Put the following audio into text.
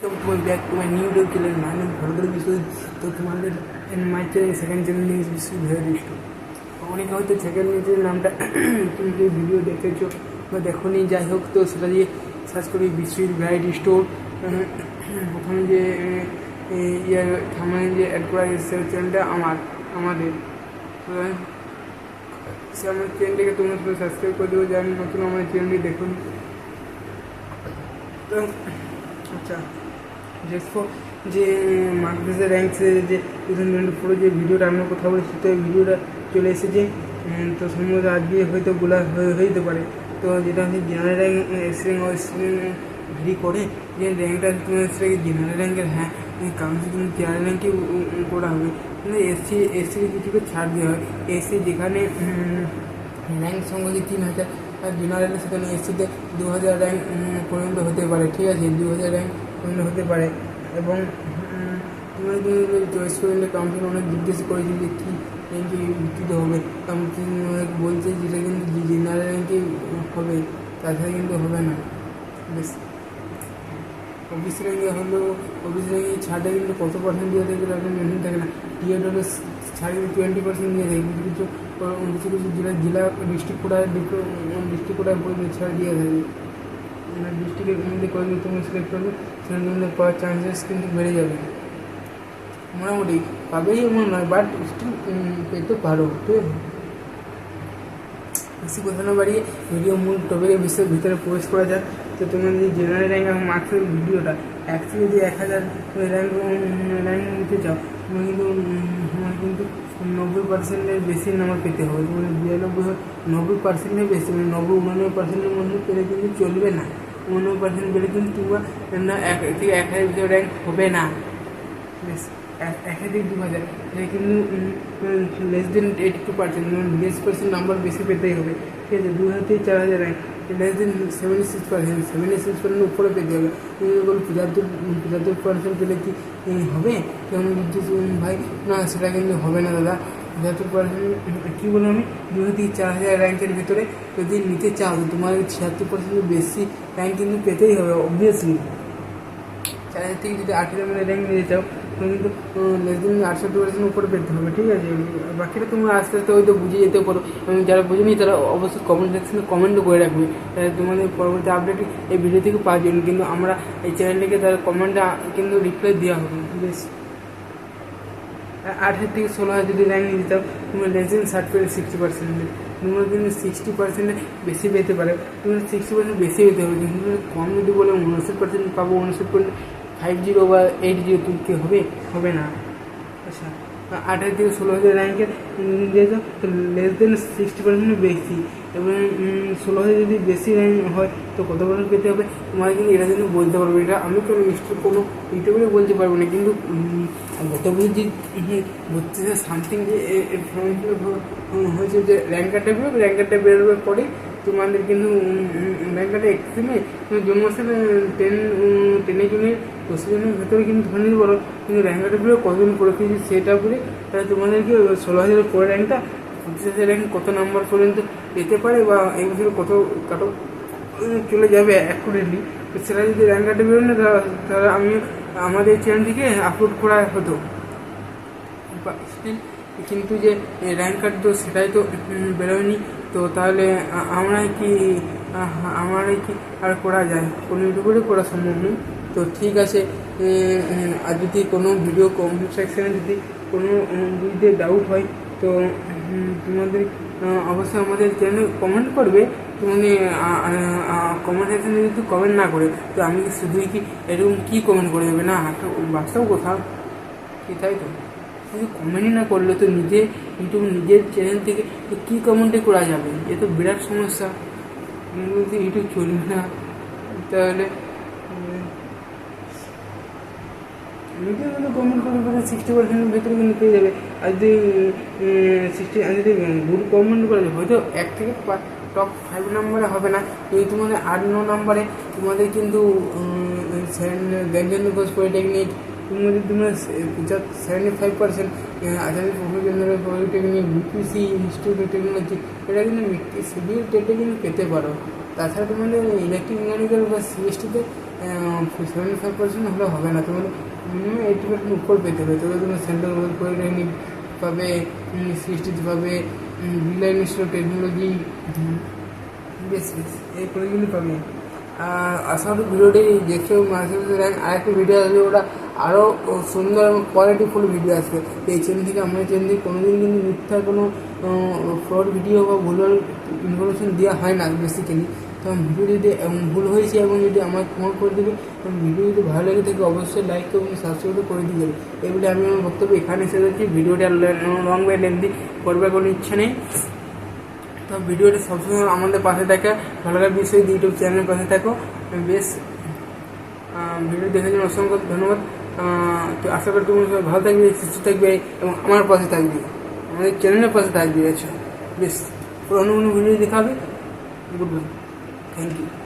Welcome back to my new video channel. My name is Bhargav Biswajit. तो तुम्हारे my channel second channel name is very store. অনেকে হয়তো second চ্যানেলের নামটা তুমি যে ভিডিও দেখেছো বা দেখোনি, যাই হোক, তো সেটা দিয়ে সার্চ করি বিশ্বজিৎ ভ্যারাইটি স্টোর। প্রথমে যে ইয়ার থামানে যে অ্যাড করা এসেছে চ্যানেলটা আমাদের সে আমার চ্যানেলটাকে তোমরা সবাই সাবস্ক্রাইব করে দেবো, যারা নতুন আমার চ্যানেলটি দেখুন। তো আচ্ছা, দেখো যে মার্কসের র্যাঙ্কসের যে 2024 যে ভিডিওটা আমরা কথা বলেছি, তো ভিডিওটা চলে এসেছে। তো সম্ভবত আজকে হয়তো গোলা হইতে পারে। তো যেটা হচ্ছে জেনারেল র্যাঙ্ক ভেরি করে যে র্যাঙ্কটা তোমার সেটাকে জেনারেল র্যাঙ্কের, হ্যাঁ কাউন্সিল কিন্তু জেনারেল র্যাঙ্কে করা হবে, কিন্তু এসসির কিছুকে ছাড় দেওয়া হয়। এসসি যেখানে র্যাঙ্ক সংখ্যা 3000 আর জেনারেলে সেখানে এসসিতে 2000 র্যাঙ্ক পর্যন্ত হতে পারে। ঠিক আছে, 2000 র্যাঙ্ক পর্যন্ত হতে পারে। এবং তোমরা যদি চয়েস করে নিলে কাউন্সিল অনেক জিজ্ঞেস করেছি যে কী র্যাঙ্কে ভিত্তিতে হবে, কাউন্সিল অনেক বলছে যেটা কিন্তু জেনারেল র্যাঙ্কে হবে, তাছাড়া কিন্তু হবে না। বেশ অফিস র্যাঙ্কে হলেও অফিস র্যাঙ্কে ছাড়টা কিন্তু কত পার্সেন্ট দিয়ে থাকে তাদের মেনশন থাকে না। টিএড হলে ছাড় 20% দিয়ে থাকে, কিছু কিছু জেলা ডিস্ট্রিক্ট কোটায় ছাড় দিয়ে থাকে। ডিস্ট্রিক্টের মধ্যে কয়েকদিন তুমি সিলেক্ট করবে, সেখানে তোমাদের পাওয়ার চান্সেস কিন্তু বেড়ে যাবে। মোটামুটি পাবেই এমন নয়, বাট স্টিল পেতে পারো। ঠিক আছে, বেশি কথা না বাড়িয়ে ভিডিও মূল টপিকের বিষয়ের ভিতরে প্রবেশ করা যায়। তো তোমার যদি জেনারেল র্যাঙ্ক এবং মার্কসের ভিডিওটা অ্যাকচুয়ালি যদি 1000 র্যাঙ্ক নিতে চাও, তোমার কিন্তু 90%-এর বেশি নাম্বার পেতে হবে। মানে 92 90%-এর বেশি, মানে 90-99%-এর মধ্যে পেলে কিন্তু চলবে না। 99% পেলে কিন্তু তোমার 1000 র্যাঙ্ক হবে না। বেশ 1000-2000 কিন্তু লেস দেন 82%, মানে 20% নাম্বার বেশি পেতেই হবে। ঠিক আছে, 2000 থেকে 4000 র্যাঙ্ক লেস দেন 76% উপরে পেতে হবে। তুমি বল 75% পেলে কি হবে? কেমন জিজ্ঞেস ভাই, না সেটা কিন্তু হবে না দাদা। 75% কী বললাম আমি, 2000 থেকে 4000 র্যাঙ্কের ভিতরে যদি নিতে চাও, তোমার 76% বেশি র্যাঙ্ক কিন্তু পেতেই হবে অবভিয়াসলি। 4000 থেকে যদি 8000 র্যাঙ্ক নিতে চাও, তুমি কিন্তু লেস দেন 68% উপরে পেতে হবে। ঠিক আছে, বাকিটা তোমরা আস্তে আস্তে হয়তো বুঝে যেতে পারো, এবং যারা বুঝেনি তারা অবশ্যই কমেন্ট সেকশনে কমেন্টও করে রাখবে, তোমাদের পরবর্তী আপডেট এই ভিডিও থেকে পাওয়ার জন্য। কিন্তু আমরা এই চ্যানেলটিকে তার কমেন্টে কিন্তু রিপ্লাই দেওয়া হবে। বেশ 8000 থেকে 16000 যদি র্যাঙ্ক নিতে চাও, তুমি লেস দেন 60% তোমরা কিন্তু 60% বেশি পেতে পারে। তুমি 60% বেশি পেতে হবে, কিন্তু কম যদি বলে 59% পাবো, 59% 50 বা 80 তুমি কি হবে না। আচ্ছা, 8000 থেকে 16000 র্যাঙ্কের দিয়ে যাও, তো লেস দেন 60% বেশি, এবং 16000 যদি বেশি র্যাঙ্ক হয় তো কত পার্সেন্ট পেতে হবে তোমার কিন্তু এটা কিন্তু বলতে পারবো। এটা আমি কোনো নিশ্চিত কোনো ইউটিউবে বলতে পারবো না, কিন্তু গত বছর যে 32 সামথিং যে হয়েছে যে র্যাঙ্ক কার্ডটা বেরোবার পরে তোমাদের কিন্তু র্যাঙ্ক কার্ডে এক্সিমে জন্মাসের 10 জনের 10 জনের ভেতরে কিন্তু ধরে নিতে পারো, কিন্তু র্যাঙ্ক কার্ডে বেরো কতজন করে পেয়েছি সেটা বলে তাহলে তোমাদেরকে 16000 পরে র্যাঙ্কটা 25,000 র্যাঙ্ক কত নাম্বার পর্যন্ত পেতে পারে, বা এই বছরে কত কাটো চলে যাবে অ্যাকুরেটলি, তো সেটা যদি র্যাঙ্ক কার্ডে বেরোনো তাহলে আমি আমাদের চ্যানেল থেকে আপলোড করা হতো। কিন্তু যে র্যাঙ্ক কার্ড তো সেটাই তো বেরোয়নি, তো তাহলে আমরা কি আর করা যায়? কোনো ইউটিউবে করা সম্ভব নয়। তো ঠিক আছে, আর যদি কোনো ভিডিও কমেন্ট সেকশানে যদি কোনো বুঝতে ডাউট হয়, তো তোমাদের অবশ্যই আমাদের চ্যানেলে কমেন্ট করবে। তুমি কমেন্ট সেকশানে যদি কমেন্ট না করে, তো আমি শুধুই কি এরকম কী কমেন্ট করে দেবে না, বাস্তব কথা কি, তাই তো? কিন্তু কমেন্টই না করলে তো নিজের চ্যানেল থেকে তো কী কমেন্টে করা যাবে? এ তো বিরাট সমস্যা, বলতে ইউটিউব চলবে না। তাহলে নিজের মতো কমেন্ট করে 60% ভেতরে কিন্তু পেয়ে যাবে। আর যদি গুড কমেন্ট করে হয়তো 1 থেকে টপ 5 নম্বরে হবে না, এই তোমাদের 8-9 নম্বরে তোমাদের কিন্তু জ্ঞানচন্দ্র ঘোষ পলিটেকনিক, তোমরা 75% Acharya professor polytechnic, BPC institute of technology, এটা কিন্তু সিভিল টেটে কিন্তু পেতে পারো। তাছাড়া তোমাদের ইলেকট্রিক মেকানিক্যাল বা সিএসটিতে 75% হলে হবে না, তোমার মিনিমাম 80% উপর পেতে হবে, তবে তুমি সেন্ট্রাল পলিটেকনিক পাবে, 60 পাবে, বিলাই ইনস্টিটিউট অফ টেকনোলজি, বেশ এই কলেজগুলি পাবে। আশা করি ভিডিওটি দেখে র্যাঙ্ক আরেকটা ভিডিও আসবে, ওটা আরও সুন্দর এবং কোয়ালিটিফুল ভিডিও আসবে এই চ্যানেল থেকে। আমাদের চ্যানেল থেকে কোনোদিন কিন্তু মিথ্যা কোনো ফ্রড ভিডিও বা ভুল ইনফরমেশন দেওয়া হয় না বেসিক্যালি। তো ভিডিও যদি ভুল হয়েছে এবং যদি আমার ক্ষমা করে দেবে, এবং ভিডিও যদি ভালো লেগে থাকে অবশ্যই লাইক এবং সাবস্ক্রাইব করে দিয়ে যাবে। এই বলে আমি আমার বক্তব্য এখানে শেষ করছি। ভিডিওটা লং বাই লেন্দি করবার কোনো ইচ্ছা নেই। তো ভিডিওটি সবসময় আমাদের পাশে থাকা ভালো লাগার বিষয় ইউটিউব চ্যানেলের পাশে থাকো। বেশ ভিডিও দেখার জন্য অসংখ্য ধন্যবাদ। তো আশা করি তুমি সবাই ভালো থাকবে, সুস্থ থাকবে এবং আমার পাশে থাকবে, আমাদের চ্যানেলের পাশে থাকবে। আচ্ছা বেশ, অন্য কোনো ভিডিও দেখাবে। Goodbye, thank you.